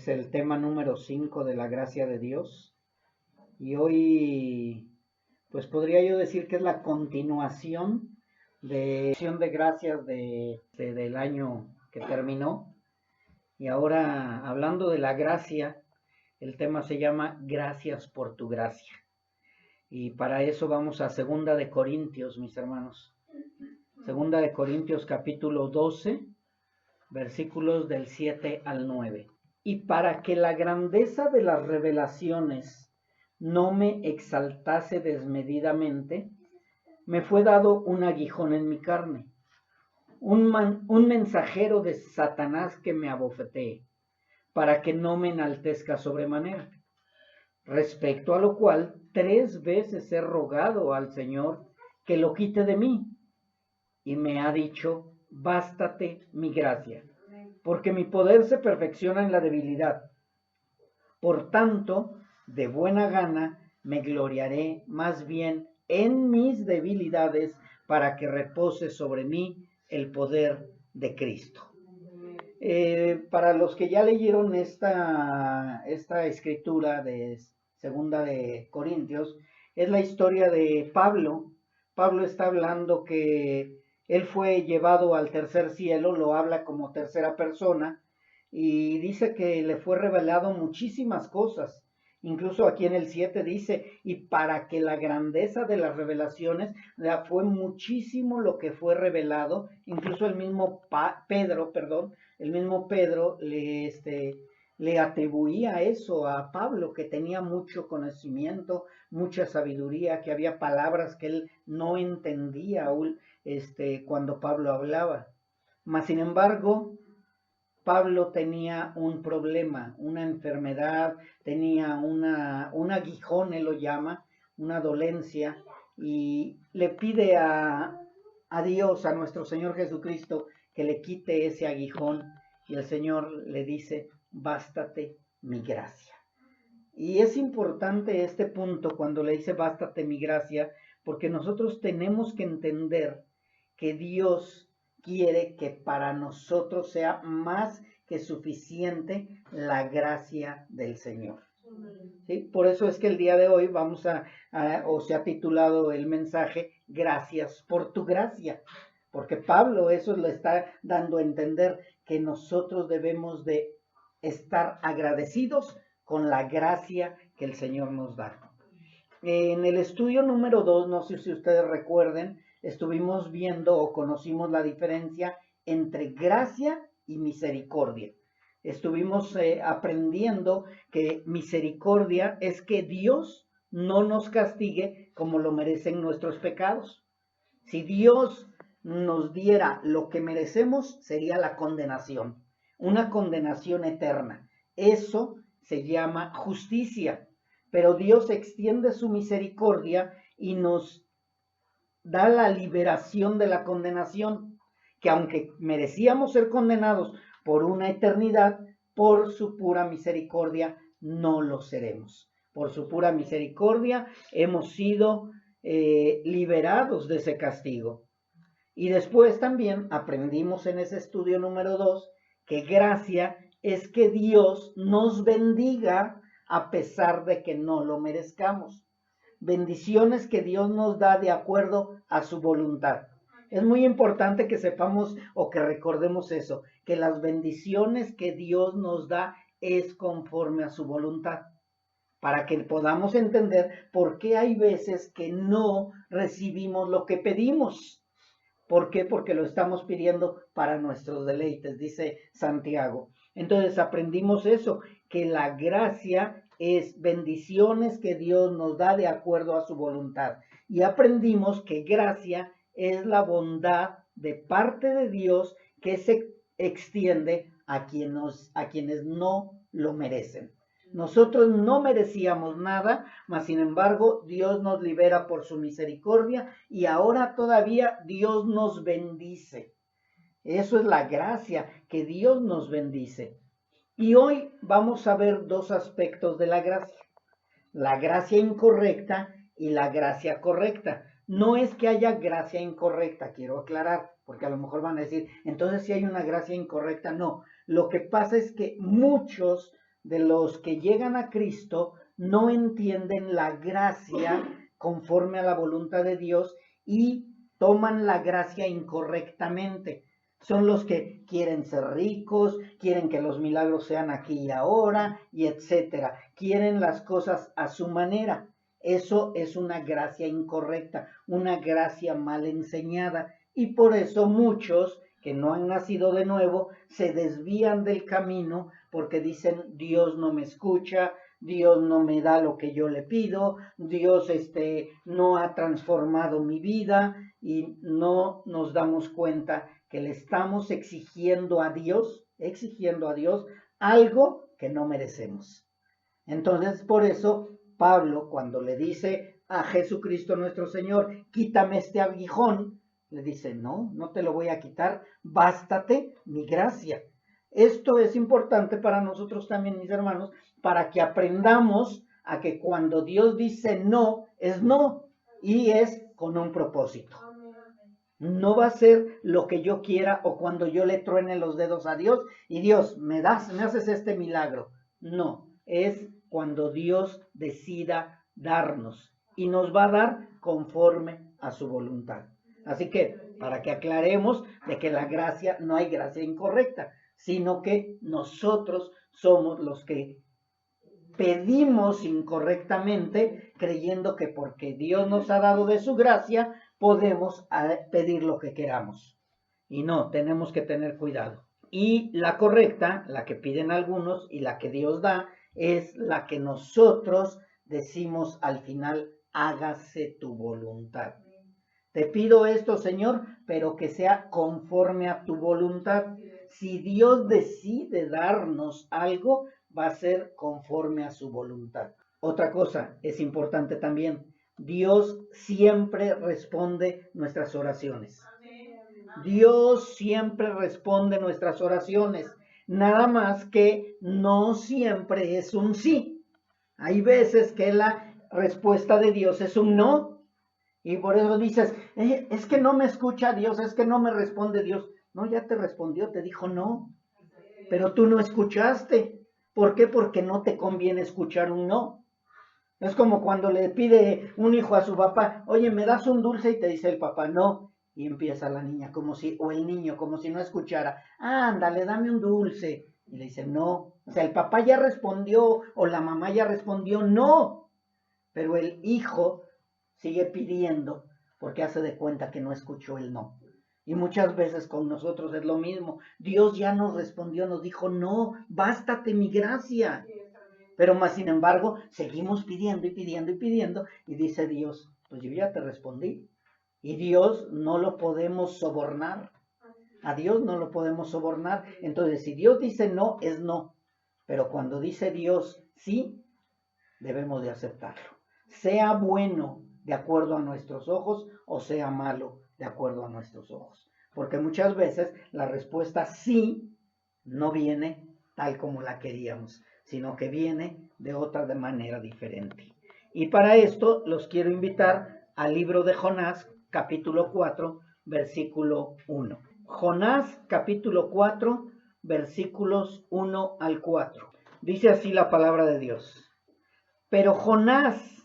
Es el tema número 5 de la gracia de Dios. Y hoy, pues podría yo decir que es la continuación de acción de gracias del año que terminó. Y ahora, hablando de la gracia, el tema se llama Gracias por tu gracia. Y para eso vamos a Segunda de Corintios, mis hermanos. Segunda de Corintios capítulo 12, versículos del 7 al 9. Y para que la grandeza de las revelaciones no me exaltase desmedidamente, me fue dado un aguijón en mi carne, un mensajero de Satanás que me abofetee, para que no me enaltezca sobremanera. Respecto a lo cual, 3 veces he rogado al Señor que lo quite de mí, y me ha dicho: bástate mi gracia, porque mi poder se perfecciona en la debilidad. Por tanto, de buena gana me gloriaré más bien en mis debilidades, para que repose sobre mí el poder de Cristo. Para los que ya leyeron esta escritura de Segunda de Corintios, es la historia de Pablo. Pablo está hablando que él fue llevado al tercer cielo, lo habla como tercera persona, y dice que le fue revelado muchísimas cosas. Incluso aquí en el 7 dice: y para que la grandeza de las revelaciones, fue muchísimo lo que fue revelado. Incluso el mismo Pedro le atribuía eso a Pablo, que tenía mucho conocimiento, mucha sabiduría, que había palabras que él no entendía cuando Pablo hablaba. Mas, sin embargo, Pablo tenía un problema, una enfermedad, tenía un aguijón, él lo llama, una dolencia, y le pide a Dios, a nuestro Señor Jesucristo, que le quite ese aguijón, y el Señor le dice: bástate mi gracia. Y es importante este punto cuando le dice bástate mi gracia, porque nosotros tenemos que entender que Dios quiere que para nosotros sea más que suficiente la gracia del Señor. ¿Sí? Por eso es que el día de hoy se ha titulado el mensaje Gracias por tu gracia, porque Pablo eso le está dando a entender, que nosotros debemos de estar agradecidos con la gracia que el Señor nos da. En el estudio número 2, no sé si ustedes recuerden, estuvimos viendo o conocimos la diferencia entre gracia y misericordia. Estuvimos aprendiendo que misericordia es que Dios no nos castigue como lo merecen nuestros pecados. Si Dios nos diera lo que merecemos, sería la condenación, una condenación eterna. Eso se llama justicia. Pero Dios extiende su misericordia y nos da la liberación de la condenación, que aunque merecíamos ser condenados por una eternidad, por su pura misericordia no lo seremos. Por su pura misericordia hemos sido liberados de ese castigo. Y después también aprendimos en ese estudio número 2 que gracia es que Dios nos bendiga a pesar de que no lo merezcamos. Bendiciones que Dios nos da de acuerdo a su voluntad. Es muy importante que sepamos o que recordemos eso, que las bendiciones que Dios nos da es conforme a su voluntad, para que podamos entender por qué hay veces que no recibimos lo que pedimos. ¿Por qué? Porque lo estamos pidiendo para nuestros deleites, dice Santiago. Entonces aprendimos eso, que la gracia es bendiciones que Dios nos da de acuerdo a su voluntad. Y aprendimos que gracia es la bondad de parte de Dios que se extiende a quienes no lo merecen. Nosotros no merecíamos nada, mas sin embargo Dios nos libera por su misericordia y ahora todavía Dios nos bendice. Eso es la gracia, que Dios nos bendice. Y hoy vamos a ver 2 aspectos de la gracia: la gracia incorrecta y la gracia correcta. No es que haya gracia incorrecta, quiero aclarar, porque a lo mejor van a decir, entonces si hay una gracia incorrecta. No, lo que pasa es que muchos de los que llegan a Cristo no entienden la gracia conforme a la voluntad de Dios y toman la gracia incorrectamente. Son los que quieren ser ricos, quieren que los milagros sean aquí y ahora, y etcétera. Quieren las cosas a su manera. Eso es una gracia incorrecta, una gracia mal enseñada. Y por eso muchos que no han nacido de nuevo se desvían del camino porque dicen: Dios no me escucha, Dios no me da lo que yo le pido, Dios no ha transformado mi vida, y no nos damos cuenta que le estamos exigiendo a Dios algo que no merecemos. Entonces, por eso Pablo, cuando le dice a Jesucristo nuestro Señor: quítame este aguijón, le dice: no, no te lo voy a quitar, bástate mi gracia. Esto es importante para nosotros también, mis hermanos, para que aprendamos a que cuando Dios dice no, es no, y es con un propósito. No va a ser lo que yo quiera o cuando yo le truene los dedos a Dios y Dios, me haces este milagro. No, es cuando Dios decida darnos y nos va a dar conforme a su voluntad. Así que, para que aclaremos de que la gracia, no hay gracia incorrecta, sino que nosotros somos los que pedimos incorrectamente, creyendo que porque Dios nos ha dado de su gracia, podemos pedir lo que queramos. Y no, tenemos que tener cuidado. Y la correcta, la que piden algunos y la que Dios da, es la que nosotros decimos al final: hágase tu voluntad. Te pido esto, Señor, pero que sea conforme a tu voluntad. Si Dios decide darnos algo, va a ser conforme a su voluntad. Otra cosa es importante también: Dios siempre responde nuestras oraciones. Dios siempre responde nuestras oraciones, nada más que no siempre es un sí. Hay veces que la respuesta de Dios es un no, y por eso dices: es que no me escucha Dios, es que no me responde Dios. No, ya te respondió, te dijo no, pero tú no escuchaste. ¿Por qué? Porque no te conviene escuchar un no. Es como cuando le pide un hijo a su papá: oye, ¿me das un dulce? Y te dice el papá: no. Y empieza la niña o el niño como si no escuchara: ándale, dame un dulce. Y le dice no. O sea, el papá ya respondió o la mamá ya respondió no. Pero el hijo sigue pidiendo porque hace de cuenta que no escuchó el no. Y muchas veces con nosotros es lo mismo. Dios ya nos respondió, nos dijo: no, bástate mi gracia. Pero más sin embargo, seguimos pidiendo y pidiendo y pidiendo, y dice Dios: pues yo ya te respondí. Y Dios no lo podemos sobornar. A Dios no lo podemos sobornar. Entonces, si Dios dice no, es no. Pero cuando dice Dios sí, debemos de aceptarlo. Sea bueno de acuerdo a nuestros ojos o sea malo de acuerdo a nuestros ojos. Porque muchas veces la respuesta sí no viene tal como la queríamos, sino que viene de otra manera diferente. Y para esto los quiero invitar al libro de Jonás, capítulo 4, versículo 1. Jonás, capítulo 4, versículos 1 al 4. Dice así la palabra de Dios: pero Jonás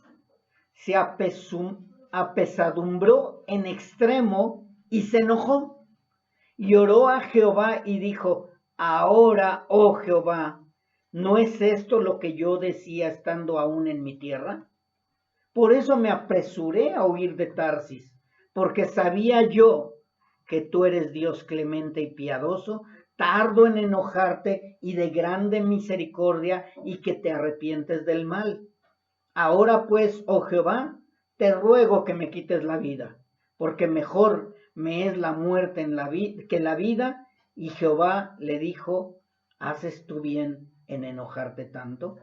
se apesadumbró en extremo y se enojó, y oró a Jehová y dijo: ahora, oh Jehová, ¿no es esto lo que yo decía estando aún en mi tierra? Por eso me apresuré a huir de Tarsis, porque sabía yo que tú eres Dios clemente y piadoso, tardo en enojarte y de grande misericordia, y que te arrepientes del mal. Ahora pues, oh Jehová, te ruego que me quites la vida, porque mejor me es la muerte que la vida. Y Jehová le dijo: ¿haces tú bien en enojarte tanto?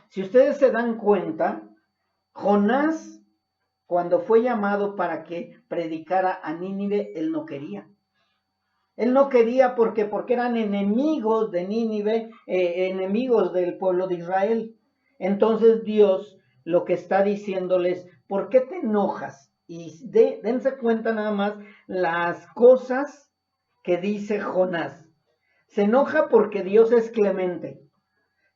Si ustedes se dan cuenta, Jonás, cuando fue llamado para que predicara a Nínive, él no quería. Él no quería porque eran enemigos de Nínive, enemigos del pueblo de Israel. Entonces Dios lo que está diciéndoles: ¿por qué te enojas? Y dense cuenta nada más las cosas que dice Jonás. Se enoja porque Dios es clemente.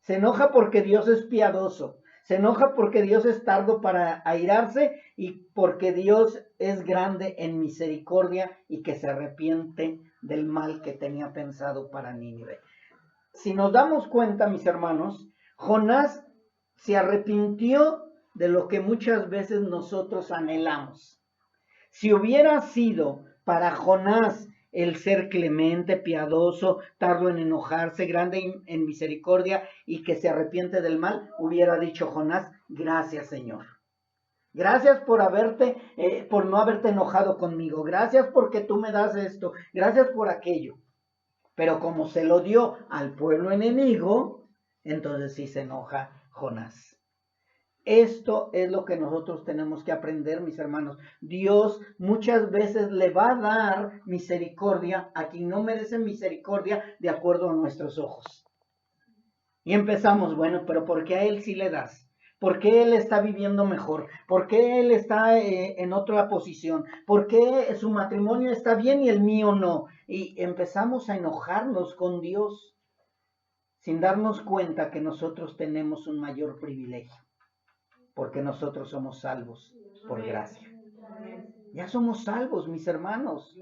Se enoja porque Dios es piadoso. Se enoja porque Dios es tardo para airarse y porque Dios es grande en misericordia y que se arrepiente del mal que tenía pensado para Nínive. Si nos damos cuenta, mis hermanos, Jonás se arrepintió de lo que muchas veces nosotros anhelamos. Si hubiera sido para Jonás el ser clemente, piadoso, tardo en enojarse, grande en misericordia y que se arrepiente del mal, hubiera dicho Jonás, gracias Señor. Gracias por no haberte enojado conmigo. Gracias porque tú me das esto. Gracias por aquello. Pero como se lo dio al pueblo enemigo, entonces sí se enoja Jonás. Esto es lo que nosotros tenemos que aprender, mis hermanos. Dios muchas veces le va a dar misericordia a quien no merece misericordia de acuerdo a nuestros ojos. Y empezamos, bueno, pero ¿por qué a él sí le das? ¿Por qué él está viviendo mejor? ¿Por qué él está en otra posición? ¿Por qué su matrimonio está bien y el mío no? Y empezamos a enojarnos con Dios sin darnos cuenta que nosotros tenemos un mayor privilegio, porque nosotros somos salvos por gracia. Ya somos salvos, mis hermanos.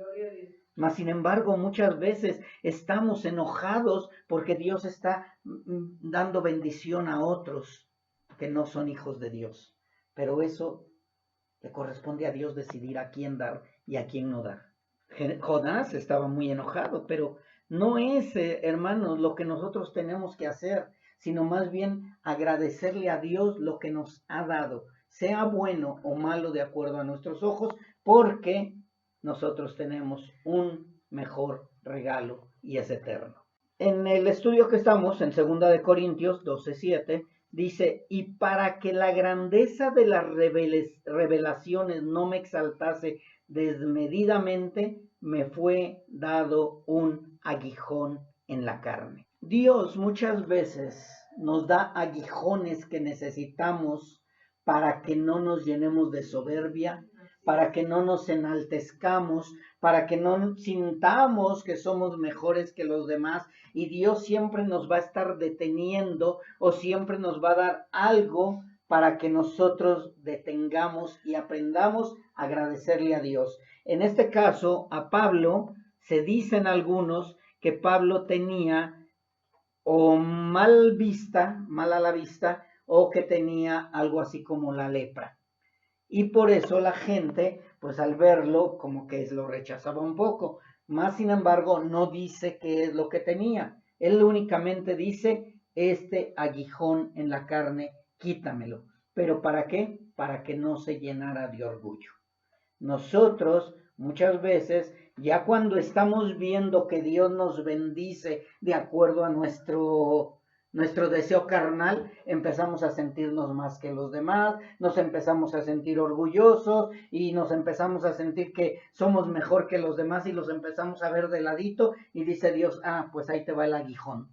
Mas, sin embargo, muchas veces estamos enojados porque Dios está dando bendición a otros que no son hijos de Dios. Pero eso le corresponde a Dios decidir a quién dar y a quién no dar. Jonás estaba muy enojado, pero no es, hermanos, lo que nosotros tenemos que hacer, sino más bien agradecerle a Dios lo que nos ha dado, sea bueno o malo de acuerdo a nuestros ojos, porque nosotros tenemos un mejor regalo y es eterno. En el estudio que estamos, en 2 de Corintios 12:7, dice, y para que la grandeza de las revelaciones no me exaltase desmedidamente, me fue dado un aguijón en la carne. Dios muchas veces nos da aguijones que necesitamos para que no nos llenemos de soberbia, para que no nos enaltezcamos, para que no sintamos que somos mejores que los demás, y Dios siempre nos va a estar deteniendo o siempre nos va a dar algo para que nosotros detengamos y aprendamos a agradecerle a Dios. En este caso, a Pablo se dicen algunos que Pablo tenía o mal a la vista, o que tenía algo así como la lepra. Y por eso la gente, pues al verlo, como que lo rechazaba un poco. Más sin embargo, no dice qué es lo que tenía. Él únicamente dice, este aguijón en la carne, quítamelo. ¿Pero para qué? Para que no se llenara de orgullo. Nosotros muchas veces, ya cuando estamos viendo que Dios nos bendice de acuerdo a nuestro deseo carnal, empezamos a sentirnos más que los demás, nos empezamos a sentir orgullosos y nos empezamos a sentir que somos mejor que los demás y los empezamos a ver de ladito y dice Dios, pues ahí te va el aguijón.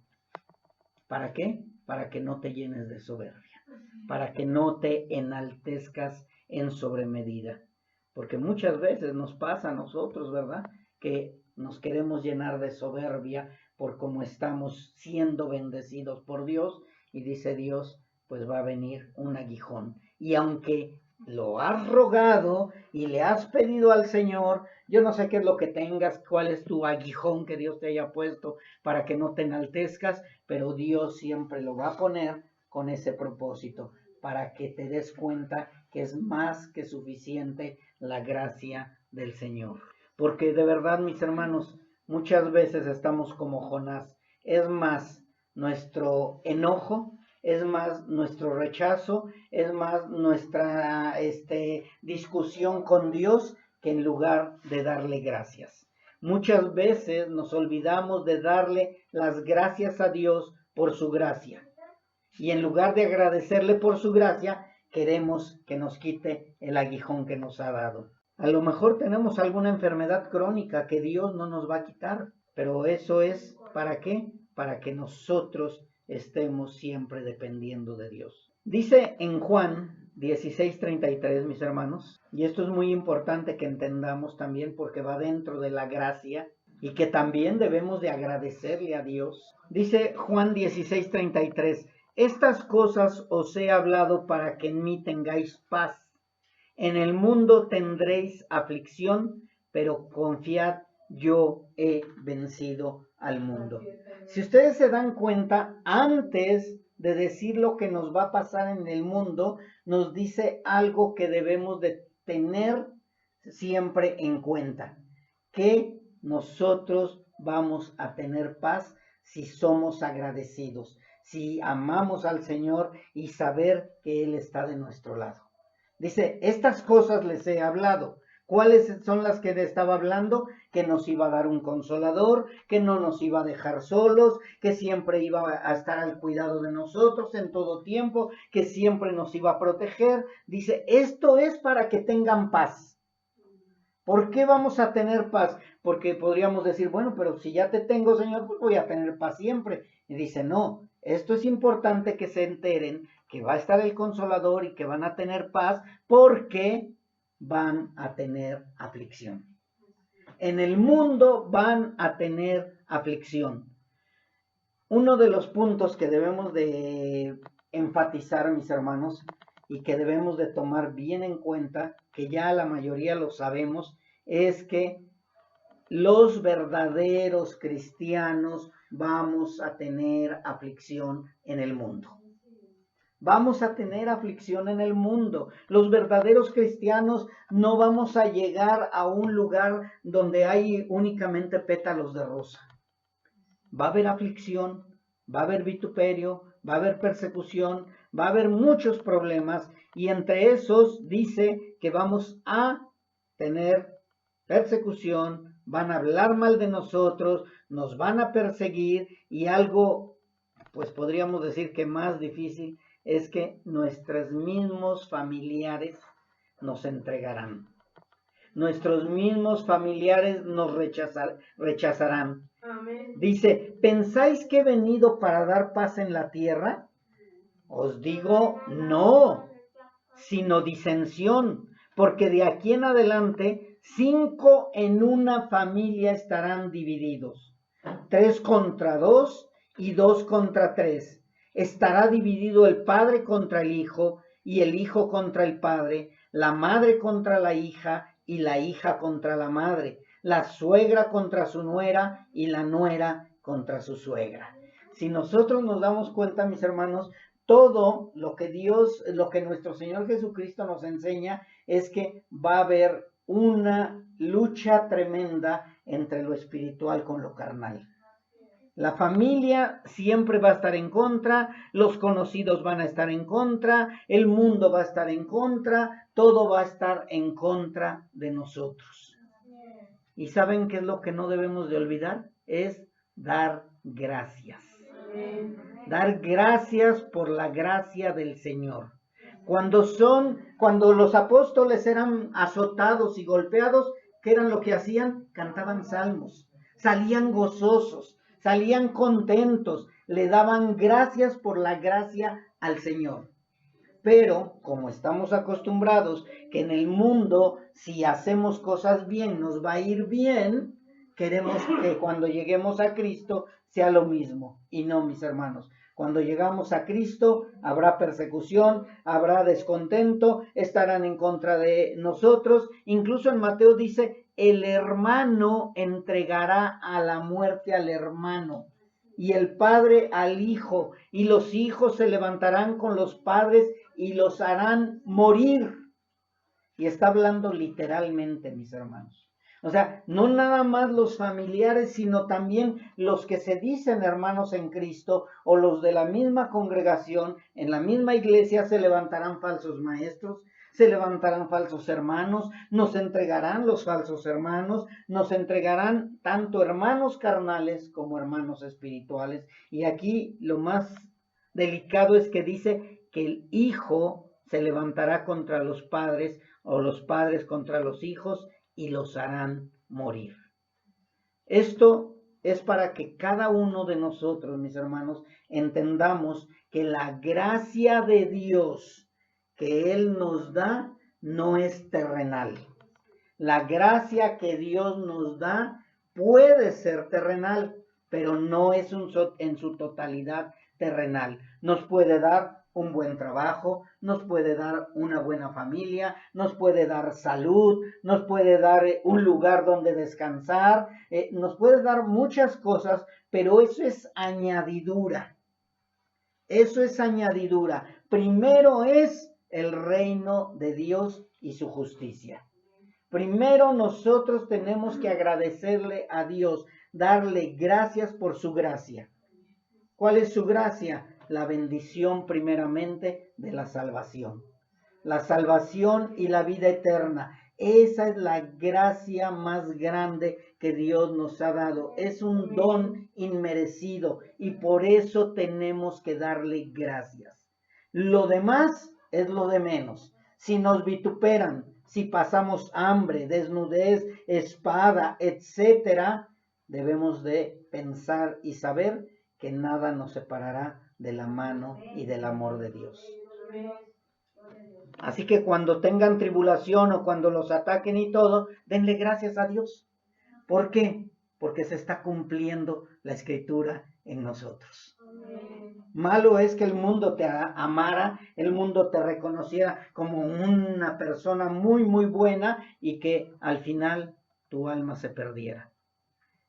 ¿Para qué? Para que no te llenes de soberbia, para que no te enaltezcas en sobremedida. Porque muchas veces nos pasa a nosotros, ¿verdad? Que nos queremos llenar de soberbia por cómo estamos siendo bendecidos por Dios, y dice Dios, pues va a venir un aguijón. Y aunque lo has rogado y le has pedido al Señor, yo no sé qué es lo que tengas, cuál es tu aguijón que Dios te haya puesto para que no te enaltezcas, pero Dios siempre lo va a poner con ese propósito, para que te des cuenta que es más que suficiente la gracia del Señor. Porque de verdad, mis hermanos, muchas veces estamos como Jonás. Es más nuestro enojo, es más nuestro rechazo, es más nuestra discusión con Dios, que en lugar de darle gracias. Muchas veces nos olvidamos de darle las gracias a Dios por su gracia. Y en lugar de agradecerle por su gracia, queremos que nos quite el aguijón que nos ha dado. A lo mejor tenemos alguna enfermedad crónica que Dios no nos va a quitar, pero eso es ¿para qué? Para que nosotros estemos siempre dependiendo de Dios. Dice en Juan 16:33, mis hermanos, y esto es muy importante que entendamos también porque va dentro de la gracia y que también debemos de agradecerle a Dios. Dice Juan 16:33, estas cosas os he hablado para que en mí tengáis paz. En el mundo tendréis aflicción, pero confiad, yo he vencido al mundo. Si ustedes se dan cuenta, antes de decir lo que nos va a pasar en el mundo, nos dice algo que debemos de tener siempre en cuenta, que nosotros vamos a tener paz si somos agradecidos, si amamos al Señor y saber que Él está de nuestro lado. Dice, estas cosas les he hablado. ¿Cuáles son las que estaba hablando? Que nos iba a dar un consolador, que no nos iba a dejar solos, que siempre iba a estar al cuidado de nosotros en todo tiempo, que siempre nos iba a proteger. Dice, esto es para que tengan paz. ¿Por qué vamos a tener paz? Porque podríamos decir, bueno, pero si ya te tengo, Señor, pues voy a tener paz siempre. Y dice, no, esto es importante que se enteren que va a estar el Consolador y que van a tener paz porque van a tener aflicción. En el mundo van a tener aflicción. Uno de los puntos que debemos de enfatizar, mis hermanos, y que debemos de tomar bien en cuenta, que ya la mayoría lo sabemos, es que los verdaderos cristianos vamos a tener aflicción en el mundo. Vamos a tener aflicción en el mundo. Los verdaderos cristianos no vamos a llegar a un lugar donde hay únicamente pétalos de rosa. Va a haber aflicción, va a haber vituperio, va a haber persecución, va a haber muchos problemas y entre esos dice que vamos a tener persecución, van a hablar mal de nosotros, nos van a perseguir y algo, pues podríamos decir que más difícil, es que nuestros mismos familiares nos entregarán. Nuestros mismos familiares nos rechazarán. Amén. Dice, ¿pensáis que he venido para dar paz en la tierra? Os digo, no, sino disensión, porque de aquí en adelante 5 en una familia estarán divididos, 3 contra 2 y 2 contra 3. Estará dividido el padre contra el hijo y el hijo contra el padre, la madre contra la hija y la hija contra la madre, la suegra contra su nuera y la nuera contra su suegra. Si nosotros nos damos cuenta, mis hermanos, todo lo que nuestro Señor Jesucristo nos enseña es que va a haber una lucha tremenda entre lo espiritual con lo carnal. La familia siempre va a estar en contra, los conocidos van a estar en contra, el mundo va a estar en contra, todo va a estar en contra de nosotros. ¿Y saben qué es lo que no debemos de olvidar? Es dar gracias. Dar gracias por la gracia del Señor. Cuando los apóstoles eran azotados y golpeados, ¿qué eran lo que hacían? Cantaban salmos, salían gozosos, salían contentos, le daban gracias por la gracia al Señor. Pero como estamos acostumbrados que en el mundo, si hacemos cosas bien, nos va a ir bien, queremos que cuando lleguemos a Cristo sea lo mismo. Y no, mis hermanos. Cuando llegamos a Cristo, habrá persecución, habrá descontento, estarán en contra de nosotros. Incluso en Mateo dice, el hermano entregará a la muerte al hermano y el padre al hijo, y los hijos se levantarán con los padres y los harán morir. Y está hablando literalmente, mis hermanos. O sea, no nada más los familiares, sino también los que se dicen hermanos en Cristo o los de la misma congregación, en la misma iglesia se levantarán falsos maestros, se levantarán falsos hermanos, nos entregarán los falsos hermanos, nos entregarán tanto hermanos carnales como hermanos espirituales. Y aquí lo más delicado es que dice que el hijo se levantará contra los padres o los padres contra los hijos y los harán morir. Esto es para que cada uno de nosotros, mis hermanos, entendamos que la gracia de Dios que Él nos da no es terrenal. La gracia que Dios nos da puede ser terrenal, pero no es en su totalidad terrenal. Nos puede dar un buen trabajo, nos puede dar una buena familia, nos puede dar salud, nos puede dar un lugar donde descansar, nos puede dar muchas cosas, pero eso es añadidura. Eso es añadidura. Primero es el reino de Dios y su justicia. Primero nosotros tenemos que agradecerle a Dios, darle gracias por su gracia. ¿Cuál es su gracia? La bendición primeramente de la salvación. La salvación y la vida eterna. Esa es la gracia más grande que Dios nos ha dado. Es un don inmerecido y por eso tenemos que darle gracias. Lo demás es lo de menos. Si nos vituperan, si pasamos hambre, desnudez, espada, etcétera, debemos de pensar y saber que nada nos separará de la mano y del amor de Dios. Así que cuando tengan tribulación o cuando los ataquen y todo, denle gracias a Dios. ¿Por qué? Porque se está cumpliendo la escritura en nosotros. Malo es que el mundo te amara, el mundo te reconociera como una persona muy, muy buena y que al final tu alma se perdiera.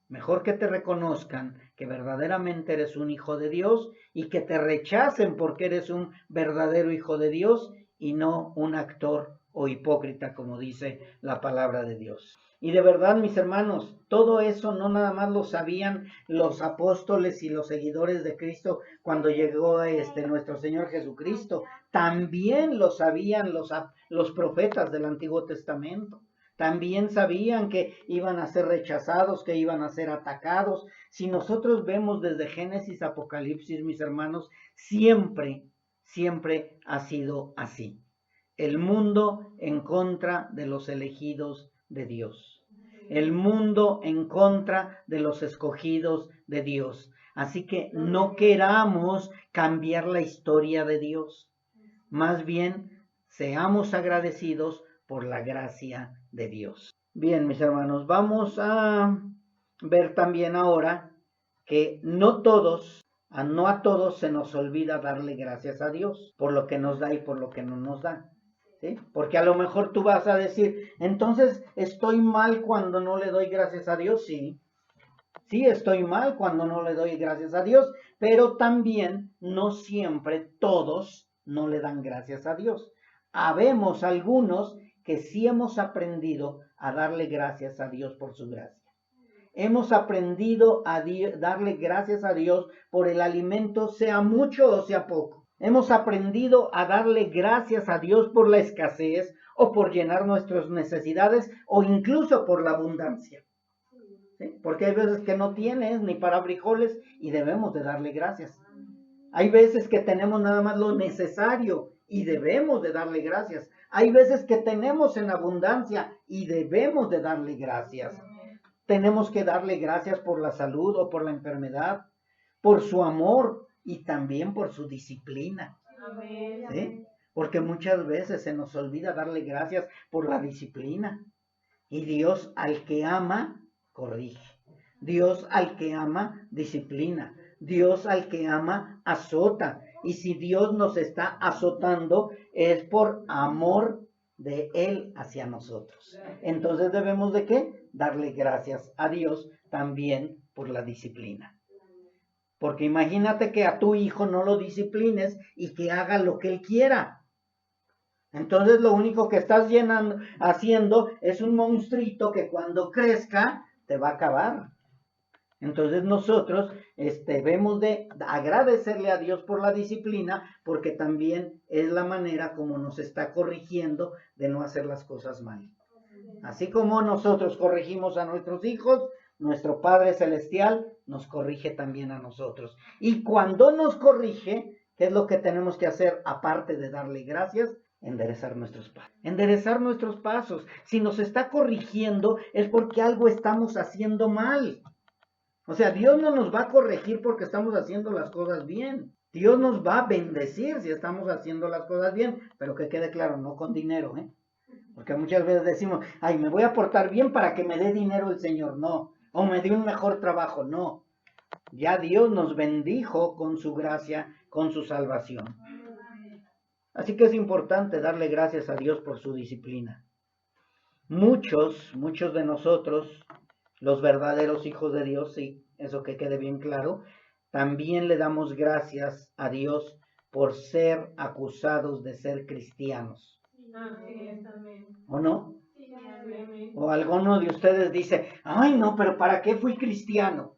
Mejor que te reconozcan que verdaderamente eres un hijo de Dios y que te rechacen porque eres un verdadero hijo de Dios y no un actor o hipócrita, como dice la palabra de Dios. Y de verdad, mis hermanos, todo eso no nada más lo sabían los apóstoles y los seguidores de Cristo cuando llegó nuestro Señor Jesucristo. También lo sabían los profetas del Antiguo Testamento. También sabían que iban a ser rechazados, que iban a ser atacados. Si nosotros vemos desde Génesis a Apocalipsis, mis hermanos, siempre ha sido así. El mundo en contra de los elegidos de Dios. El mundo en contra de los escogidos de Dios. Así que no queramos cambiar la historia de Dios. Más bien, seamos agradecidos por la gracia de Dios. Bien, mis hermanos, vamos a ver también ahora que no a todos se nos olvida darle gracias a Dios por lo que nos da y por lo que no nos da. ¿Sí? Porque a lo mejor tú vas a decir, entonces estoy mal cuando no le doy gracias a Dios. Sí, estoy mal cuando no le doy gracias a Dios, pero también no siempre todos no le dan gracias a Dios. Habemos algunos que sí hemos aprendido a darle gracias a Dios por su gracia. Hemos aprendido a darle gracias a Dios por el alimento, sea mucho o sea poco. Hemos aprendido a darle gracias a Dios por la escasez o por llenar nuestras necesidades o incluso por la abundancia. ¿Sí? Porque hay veces que no tienes ni para frijoles y debemos de darle gracias. Hay veces que tenemos nada más lo necesario y debemos de darle gracias. Hay veces que tenemos en abundancia y debemos de darle gracias. Tenemos que darle gracias por la salud o por la enfermedad, por su amor y también por su disciplina. ¿Sí? Porque muchas veces se nos olvida darle gracias por la disciplina. Y Dios al que ama, corrige. Dios al que ama, disciplina. Dios al que ama, azota. Y si Dios nos está azotando, es por amor de Él hacia nosotros. Entonces debemos de ¿qué? Darle gracias a Dios también por la disciplina. Porque imagínate que a tu hijo no lo disciplines y que haga lo que él quiera. Entonces lo único que estás haciendo es un monstruito que cuando crezca te va a acabar. Entonces nosotros debemos de agradecerle a Dios por la disciplina, porque también es la manera como nos está corrigiendo de no hacer las cosas mal. Así como nosotros corregimos a nuestros hijos, nuestro Padre Celestial nos corrige también a nosotros. Y cuando nos corrige, ¿qué es lo que tenemos que hacer aparte de darle gracias? Enderezar nuestros pasos. Enderezar nuestros pasos. Si nos está corrigiendo es porque algo estamos haciendo mal. O sea, Dios no nos va a corregir porque estamos haciendo las cosas bien. Dios nos va a bendecir si estamos haciendo las cosas bien, pero que quede claro, no con dinero, ¿eh? Porque muchas veces decimos, ay, me voy a portar bien para que me dé dinero el Señor. No. O me dé un mejor trabajo. No. Ya Dios nos bendijo con su gracia, con su salvación. Así que es importante darle gracias a Dios por su disciplina. Muchos de nosotros, los verdaderos hijos de Dios, sí, eso que quede bien claro, también le damos gracias a Dios por ser acusados de ser cristianos. ¿O no? O alguno de ustedes dice, ay no, pero ¿para qué fui cristiano?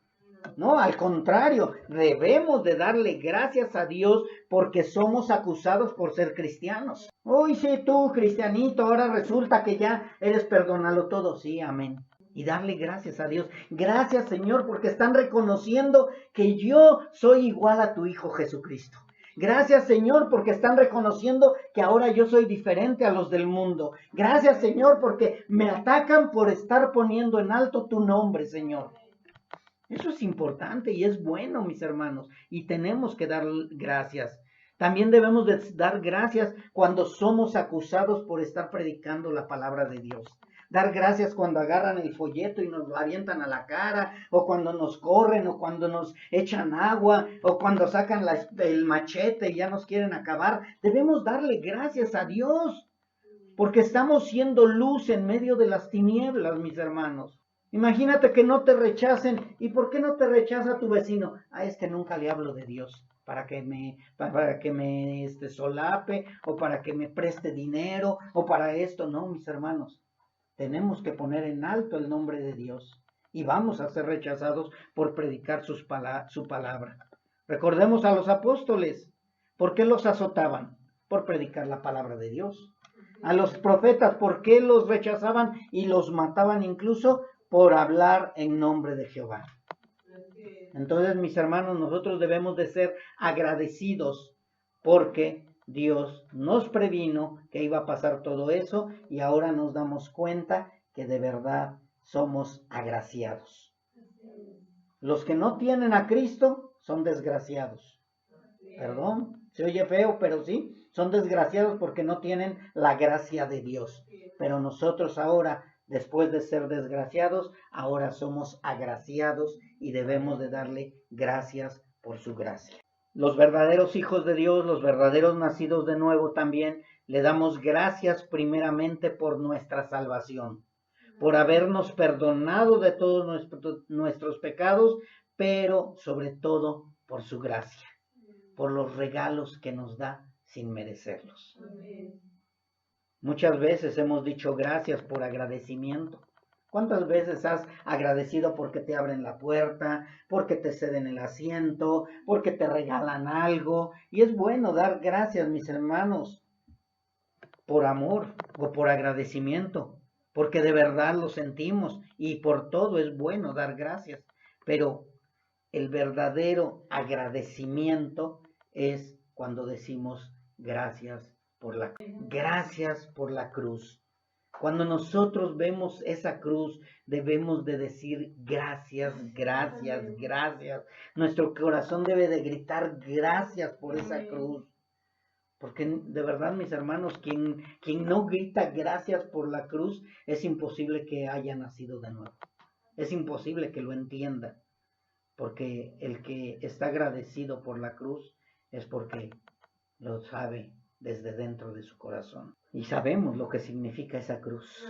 No, al contrario, debemos de darle gracias a Dios porque somos acusados por ser cristianos. Uy, sí, tú, cristianito, ahora resulta que ya eres perdonado todo. Sí, amén. Y darle gracias a Dios. Gracias, Señor, porque están reconociendo que yo soy igual a tu Hijo Jesucristo. Gracias, Señor, porque están reconociendo que ahora yo soy diferente a los del mundo. Gracias, Señor, porque me atacan por estar poniendo en alto tu nombre, Señor. Eso es importante y es bueno, mis hermanos, y tenemos que dar gracias. También debemos de dar gracias cuando somos acusados por estar predicando la palabra de Dios. Dar gracias cuando agarran el folleto y nos lo avientan a la cara, o cuando nos corren, o cuando nos echan agua, o cuando sacan el machete y ya nos quieren acabar. Debemos darle gracias a Dios, porque estamos siendo luz en medio de las tinieblas, mis hermanos. Imagínate que no te rechacen. ¿Y por qué no te rechaza tu vecino? A este nunca le hablo de Dios. Para que me solape, o para que me preste dinero, o para esto. No, mis hermanos. Tenemos que poner en alto el nombre de Dios. Y vamos a ser rechazados por predicar su palabra. Recordemos a los apóstoles. ¿Por qué los azotaban? Por predicar la palabra de Dios. A los profetas, ¿por qué los rechazaban y los mataban incluso? Por hablar en nombre de Jehová. Entonces, mis hermanos, nosotros debemos de ser agradecidos porque Dios nos previno que iba a pasar todo eso y ahora nos damos cuenta que de verdad somos agraciados. Los que no tienen a Cristo son desgraciados. Perdón, se oye feo, pero sí, son desgraciados porque no tienen la gracia de Dios. Pero nosotros ahora, después de ser desgraciados, ahora somos agraciados y debemos de darle gracias por su gracia. Los verdaderos hijos de Dios, los verdaderos nacidos de nuevo también, le damos gracias primeramente por nuestra salvación, por habernos perdonado de todos nuestros pecados, pero sobre todo por su gracia, por los regalos que nos da sin merecerlos. Muchas veces hemos dicho gracias por agradecimiento. ¿Cuántas veces has agradecido porque te abren la puerta, porque te ceden el asiento, porque te regalan algo? Y es bueno dar gracias, mis hermanos, por amor o por agradecimiento, porque de verdad lo sentimos y por todo es bueno dar gracias. Pero el verdadero agradecimiento es cuando decimos gracias por la cruz. Gracias por la cruz. Cuando nosotros vemos esa cruz, debemos de decir gracias, gracias, gracias. Nuestro corazón debe de gritar gracias por esa cruz. Porque de verdad, mis hermanos, quien no grita gracias por la cruz, es imposible que haya nacido de nuevo. Es imposible que lo entienda. Porque el que está agradecido por la cruz es porque lo sabe desde dentro de su corazón. Y sabemos lo que significa esa cruz.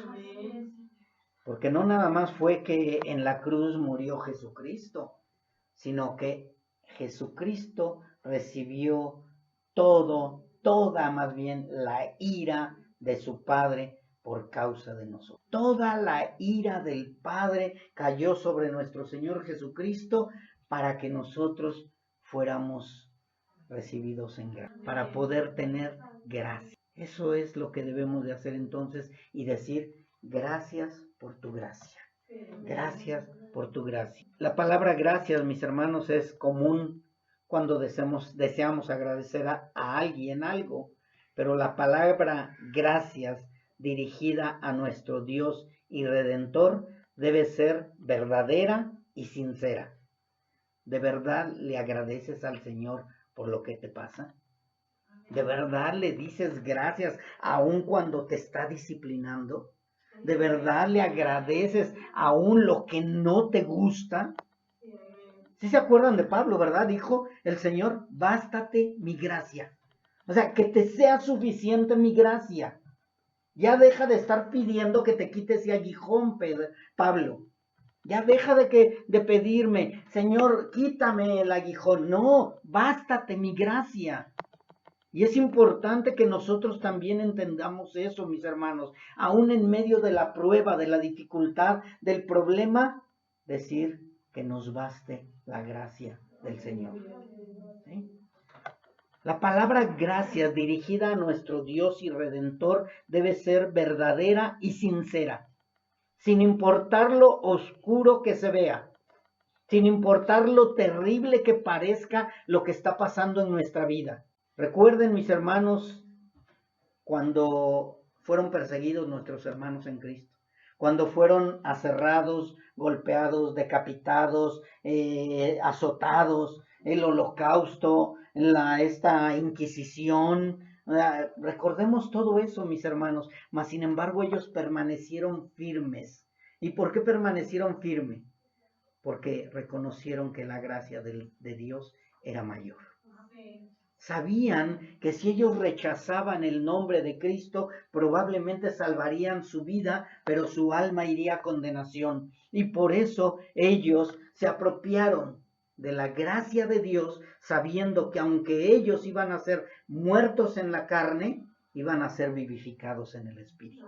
Porque no nada más fue que en la cruz murió Jesucristo, sino que Jesucristo recibió toda más bien la ira de su Padre por causa de nosotros. Toda la ira del Padre cayó sobre nuestro Señor Jesucristo para que nosotros fuéramos recibidos en gracia, para poder tener gracia. Eso es lo que debemos de hacer entonces y decir gracias por tu gracia. Gracias por tu gracia. La palabra gracias, mis hermanos, es común cuando deseamos agradecer a alguien algo, pero la palabra gracias dirigida a nuestro Dios y Redentor debe ser verdadera y sincera. ¿De verdad le agradeces al Señor por lo que te pasa? ¿De verdad le dices gracias aun cuando te está disciplinando? ¿De verdad le agradeces aún lo que no te gusta? ¿Sí se acuerdan de Pablo, verdad? Dijo el Señor, bástate mi gracia. O sea, que te sea suficiente mi gracia. Ya deja de estar pidiendo que te quite ese aguijón, Pablo. Ya deja de pedirme, Señor, quítame el aguijón. No, bástate mi gracia. Y es importante que nosotros también entendamos eso, mis hermanos. Aún en medio de la prueba, de la dificultad, del problema, decir que nos baste la gracia del Señor. ¿Sí? La palabra gracias dirigida a nuestro Dios y Redentor debe ser verdadera y sincera, sin importar lo oscuro que se vea, sin importar lo terrible que parezca lo que está pasando en nuestra vida. Recuerden, mis hermanos, cuando fueron perseguidos nuestros hermanos en Cristo, cuando fueron aserrados, golpeados, decapitados, azotados, el holocausto, esta Inquisición. Recordemos todo eso, mis hermanos, mas sin embargo ellos permanecieron firmes. ¿Y por qué permanecieron firmes? Porque reconocieron que la gracia de Dios era mayor. Sabían que si ellos rechazaban el nombre de Cristo, probablemente salvarían su vida, pero su alma iría a condenación. Y por eso ellos se apropiaron de la gracia de Dios, sabiendo que aunque ellos iban a ser muertos en la carne, iban a ser vivificados en el Espíritu.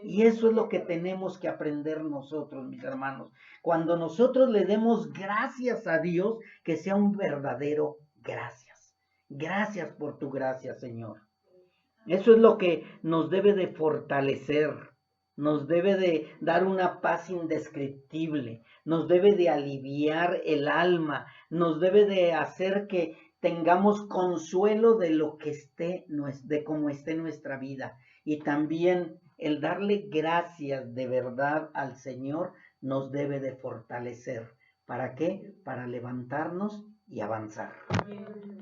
Y eso es lo que tenemos que aprender nosotros, mis hermanos. Cuando nosotros le demos gracias a Dios, que sea un verdadero gracias. Gracias por tu gracia, Señor. Eso es lo que nos debe de fortalecer, nos debe de dar una paz indescriptible, nos debe de aliviar el alma, nos debe de hacer que tengamos consuelo de lo que esté, de cómo esté nuestra vida. Y también el darle gracias de verdad al Señor nos debe de fortalecer. ¿Para qué? Para levantarnos y avanzar.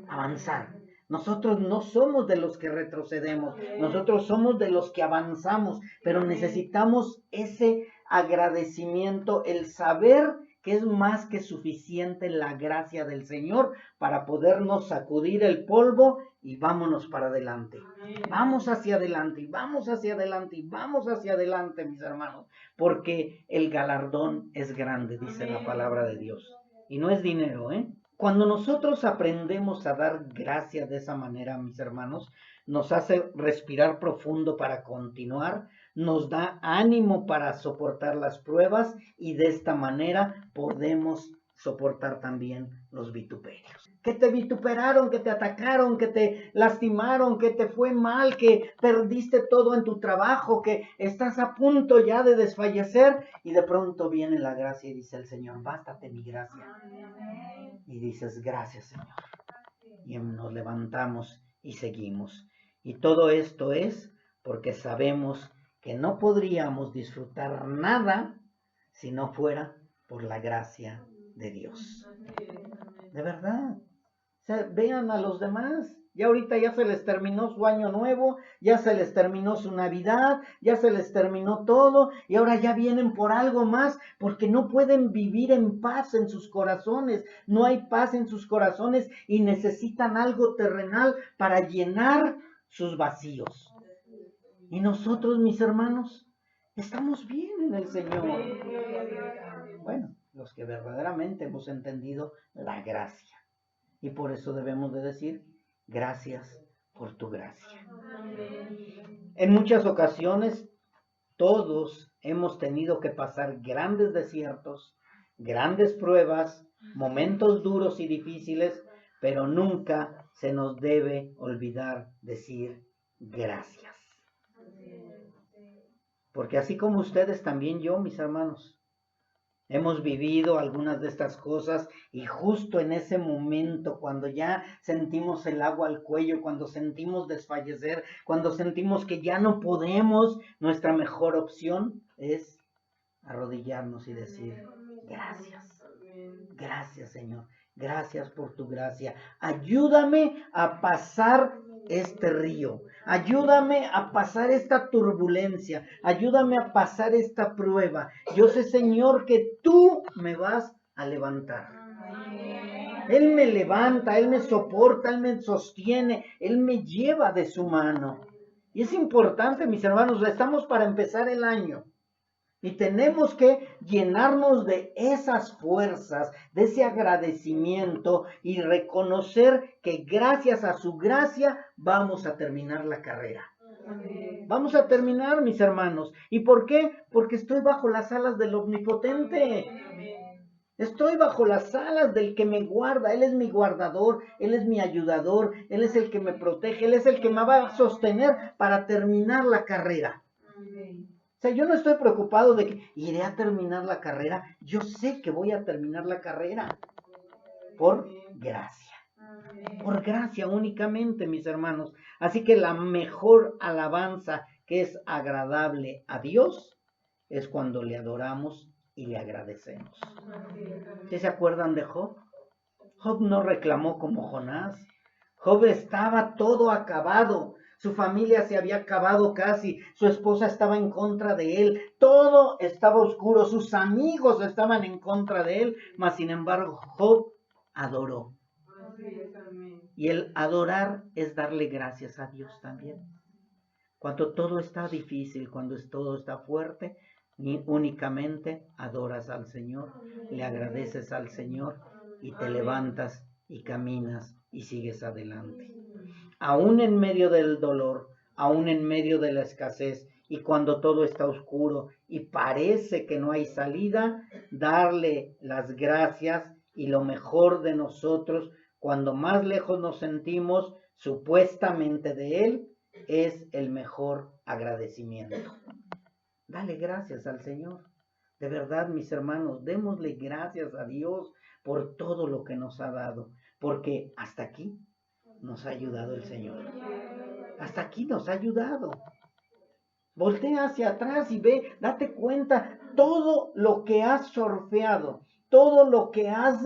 Avanzar. Nosotros no somos de los que retrocedemos, nosotros somos de los que avanzamos, pero necesitamos ese agradecimiento, el saber que es más que suficiente la gracia del Señor para podernos sacudir el polvo y vámonos para adelante. Vamos hacia adelante, y vamos hacia adelante, y vamos hacia adelante, mis hermanos, porque el galardón es grande, dice la palabra de Dios. Y no es dinero, ¿eh? Cuando nosotros aprendemos a dar gracias de esa manera, mis hermanos, nos hace respirar profundo para continuar, nos da ánimo para soportar las pruebas y de esta manera podemos soportar también los vituperios. Que te vituperaron, que te atacaron, que te lastimaron, que te fue mal, que perdiste todo en tu trabajo, que estás a punto ya de desfallecer y de pronto viene la gracia y dice el Señor, bástate mi gracia. Y dices, gracias, Señor. Y nos levantamos y seguimos. Y todo esto es porque sabemos que no podríamos disfrutar nada si no fuera por la gracia de Dios. De verdad. O sea, vean a los demás. Ya ahorita ya se les terminó su año nuevo, ya se les terminó su Navidad, ya se les terminó todo y ahora ya vienen por algo más porque no pueden vivir en paz en sus corazones. No hay paz en sus corazones y necesitan algo terrenal para llenar sus vacíos. Y nosotros, mis hermanos, estamos bien en el Señor. Bueno, los que verdaderamente hemos entendido la gracia. Y por eso debemos de decir, gracias por tu gracia. En muchas ocasiones, todos hemos tenido que pasar grandes desiertos, grandes pruebas, momentos duros y difíciles, pero nunca se nos debe olvidar decir gracias. Porque así como ustedes, también yo, mis hermanos, hemos vivido algunas de estas cosas y justo en ese momento, cuando ya sentimos el agua al cuello, cuando sentimos desfallecer, cuando sentimos que ya no podemos, nuestra mejor opción es arrodillarnos y decir, gracias, gracias Señor, gracias por tu gracia. Ayúdame a pasar este río, ayúdame a pasar esta turbulencia, ayúdame a pasar esta prueba. Yo sé, Señor, que tú me vas a levantar. Él me levanta, Él me soporta, Él me sostiene, Él me lleva de su mano. Y es importante, mis hermanos, estamos para empezar el año. Y tenemos que llenarnos de esas fuerzas, de ese agradecimiento y reconocer que gracias a su gracia vamos a terminar la carrera. Vamos a terminar, mis hermanos. ¿Y por qué? Porque estoy bajo las alas del Omnipotente. Estoy bajo las alas del que me guarda. Él es mi guardador, Él es mi ayudador, Él es el que me protege, Él es el que me va a sostener para terminar la carrera. O sea, yo no estoy preocupado de que iré a terminar la carrera. Yo sé que voy a terminar la carrera por gracia. Por gracia únicamente, mis hermanos. Así que la mejor alabanza que es agradable a Dios es cuando le adoramos y le agradecemos. ¿Sí se acuerdan de Job? Job no reclamó como Jonás. Job estaba todo acabado. Su familia se había acabado casi. Su esposa estaba en contra de él. Todo estaba oscuro. Sus amigos estaban en contra de él. Mas sin embargo, Job adoró. Y el adorar es darle gracias a Dios también. Cuando todo está difícil, cuando todo está fuerte, únicamente adoras al Señor, le agradeces al Señor y te levantas y caminas y sigues adelante. Aún en medio del dolor, aún en medio de la escasez y cuando todo está oscuro y parece que no hay salida, darle las gracias y lo mejor de nosotros, cuando más lejos nos sentimos supuestamente de Él, es el mejor agradecimiento. Dale gracias al Señor. De verdad, mis hermanos, démosle gracias a Dios por todo lo que nos ha dado, porque hasta aquí nos ha ayudado el Señor. Hasta aquí nos ha ayudado. Voltea hacia atrás y ve, date cuenta todo lo que has surfeado, todo lo que has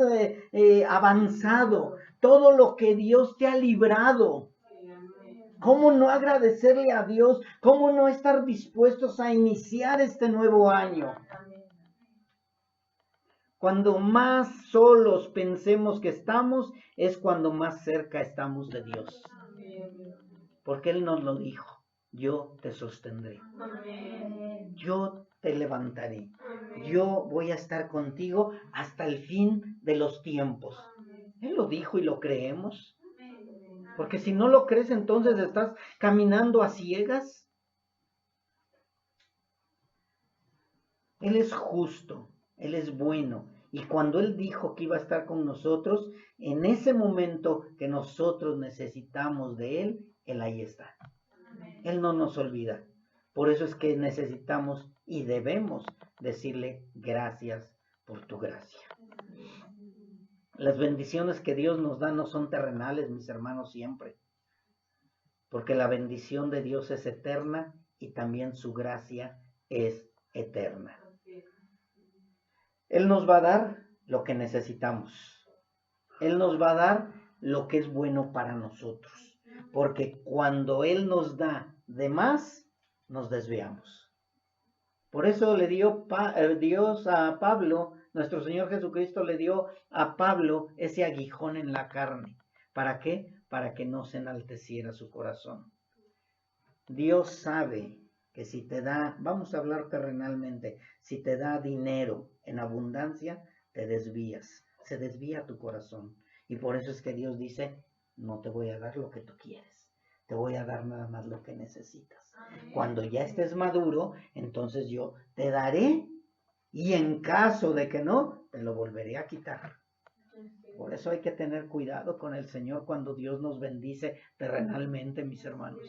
avanzado, todo lo que Dios te ha librado. ¿Cómo no agradecerle a Dios? ¿Cómo no estar dispuestos a iniciar este nuevo año? Cuando más solos pensemos que estamos, es cuando más cerca estamos de Dios. Porque Él nos lo dijo, yo te sostendré. Yo te levantaré. Yo voy a estar contigo hasta el fin de los tiempos. Él lo dijo y lo creemos. Porque si no lo crees, entonces estás caminando a ciegas. Él es justo, Él es bueno. Y cuando Él dijo que iba a estar con nosotros, en ese momento que nosotros necesitamos de Él, Él ahí está. Él no nos olvida. Por eso es que necesitamos y debemos decirle gracias por tu gracia. Las bendiciones que Dios nos da no son terrenales, mis hermanos, siempre. Porque la bendición de Dios es eterna y también su gracia es eterna. Él nos va a dar lo que necesitamos. Él nos va a dar lo que es bueno para nosotros. Porque cuando Él nos da de más, nos desviamos. Por eso le dio Dios a Pablo, nuestro Señor Jesucristo le dio a Pablo ese aguijón en la carne. ¿Para qué? Para que no se enalteciera su corazón. Dios sabe que si te da, vamos a hablar terrenalmente, si te da dinero en abundancia, te desvías, se desvía tu corazón. Y por eso es que Dios dice, no te voy a dar lo que tú quieres, te voy a dar nada más lo que necesitas. Cuando ya estés maduro, entonces yo te daré y en caso de que no, te lo volveré a quitar. Por eso hay que tener cuidado con el Señor cuando Dios nos bendice terrenalmente, mis hermanos.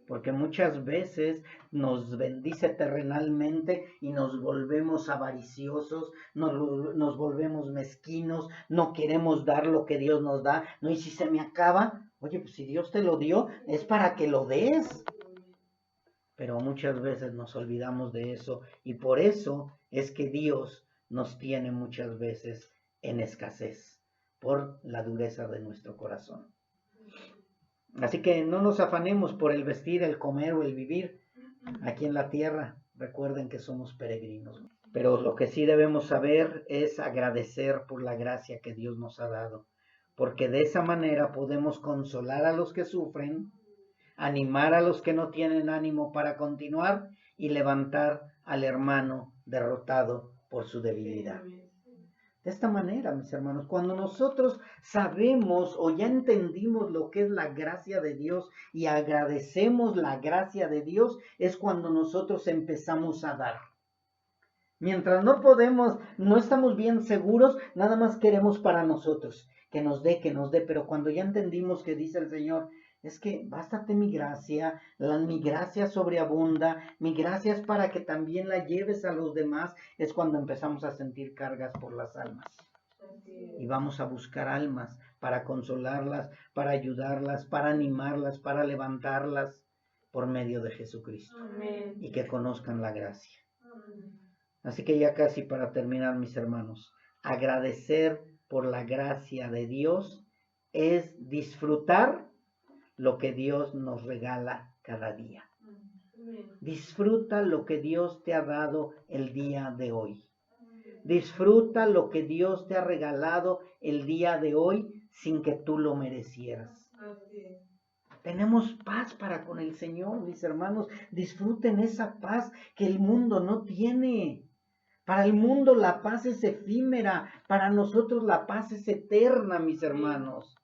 Porque muchas veces nos bendice terrenalmente y nos volvemos avariciosos, nos volvemos mezquinos, no queremos dar lo que Dios nos da. No, y si se me acaba, oye, pues si Dios te lo dio, es para que lo des. Pero muchas veces nos olvidamos de eso y por eso es que Dios nos tiene muchas veces en escasez, por la dureza de nuestro corazón. Así que no nos afanemos por el vestir, el comer o el vivir aquí en la tierra. Recuerden que somos peregrinos. Pero lo que sí debemos saber es agradecer por la gracia que Dios nos ha dado, porque de esa manera podemos consolar a los que sufren, animar a los que no tienen ánimo para continuar y levantar al hermano derrotado por su debilidad. De esta manera, mis hermanos, cuando nosotros sabemos o ya entendimos lo que es la gracia de Dios y agradecemos la gracia de Dios, es cuando nosotros empezamos a dar. Mientras no podemos, no estamos bien seguros, nada más queremos para nosotros, que nos dé, pero cuando ya entendimos que dice el Señor, es que bástate mi gracia, mi gracia sobreabunda, mi gracia es para que también la lleves a los demás, es cuando empezamos a sentir cargas por las almas. Y vamos a buscar almas para consolarlas, para ayudarlas, para animarlas, para levantarlas por medio de Jesucristo. Amén. Y que conozcan la gracia. Amén. Así que ya casi para terminar, mis hermanos, agradecer por la gracia de Dios es disfrutar lo que Dios nos regala cada día. Disfruta lo que Dios te ha dado el día de hoy. Disfruta lo que Dios te ha regalado el día de hoy sin que tú lo merecieras. Tenemos paz para con el Señor, mis hermanos. Disfruten esa paz que el mundo no tiene. Para el mundo la paz es efímera, para nosotros la paz es eterna, mis hermanos.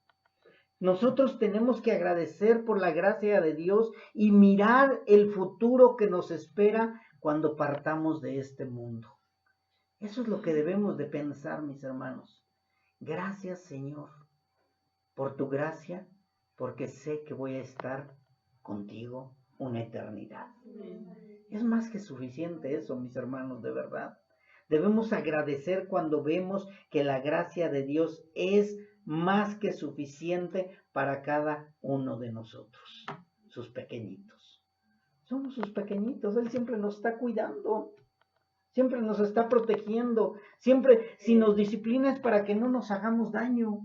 Nosotros tenemos que agradecer por la gracia de Dios y mirar el futuro que nos espera cuando partamos de este mundo. Eso es lo que debemos de pensar, mis hermanos. Gracias, Señor, por tu gracia, porque sé que voy a estar contigo una eternidad. Es más que suficiente eso, mis hermanos, de verdad. Debemos agradecer cuando vemos que la gracia de Dios es más que suficiente para cada uno de nosotros, sus pequeñitos. Somos sus pequeñitos, Él siempre nos está cuidando, siempre nos está protegiendo, siempre si nos disciplina es para que no nos hagamos daño.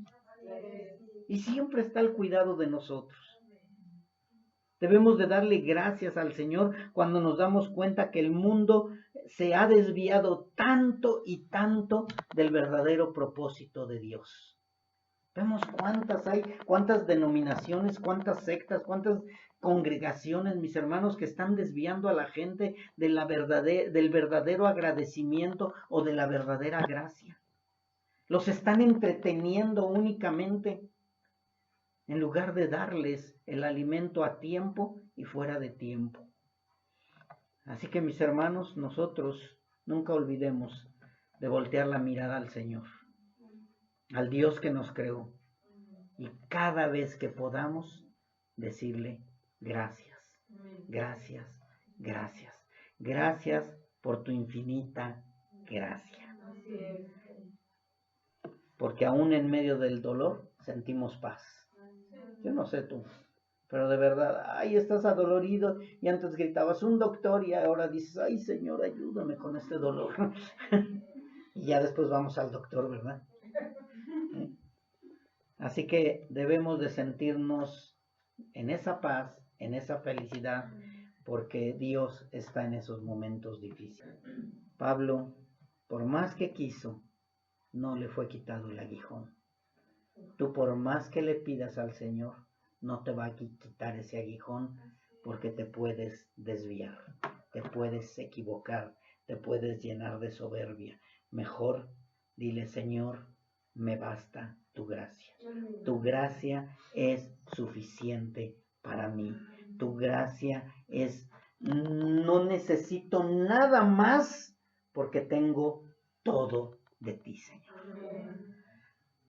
Y siempre está al cuidado de nosotros. Debemos de darle gracias al Señor cuando nos damos cuenta que el mundo se ha desviado tanto y tanto del verdadero propósito de Dios. Vemos cuántas hay, cuántas denominaciones, cuántas sectas, cuántas congregaciones, mis hermanos, que están desviando a la gente de del verdadero agradecimiento o de la verdadera gracia. Los están entreteniendo únicamente, en lugar de darles el alimento a tiempo y fuera de tiempo. Así que, mis hermanos, nosotros nunca olvidemos de voltear la mirada al Señor, al Dios que nos creó, y cada vez que podamos decirle gracias, gracias, gracias, gracias por tu infinita gracia. Porque aún en medio del dolor sentimos paz. Yo no sé tú, pero de verdad, ay, estás adolorido y antes gritabas un doctor y ahora dices, ay, Señor, ayúdame con este dolor. Y ya después vamos al doctor, ¿verdad? Así que debemos de sentirnos en esa paz, en esa felicidad, porque Dios está en esos momentos difíciles. Pablo, por más que quiso, no le fue quitado el aguijón. Tú por más que le pidas al Señor, no te va a quitar ese aguijón, porque te puedes desviar, te puedes equivocar, te puedes llenar de soberbia. Mejor dile, Señor, me basta tu gracia. Tu gracia es suficiente para mí. Tu gracia es, no necesito nada más porque tengo todo de ti, Señor.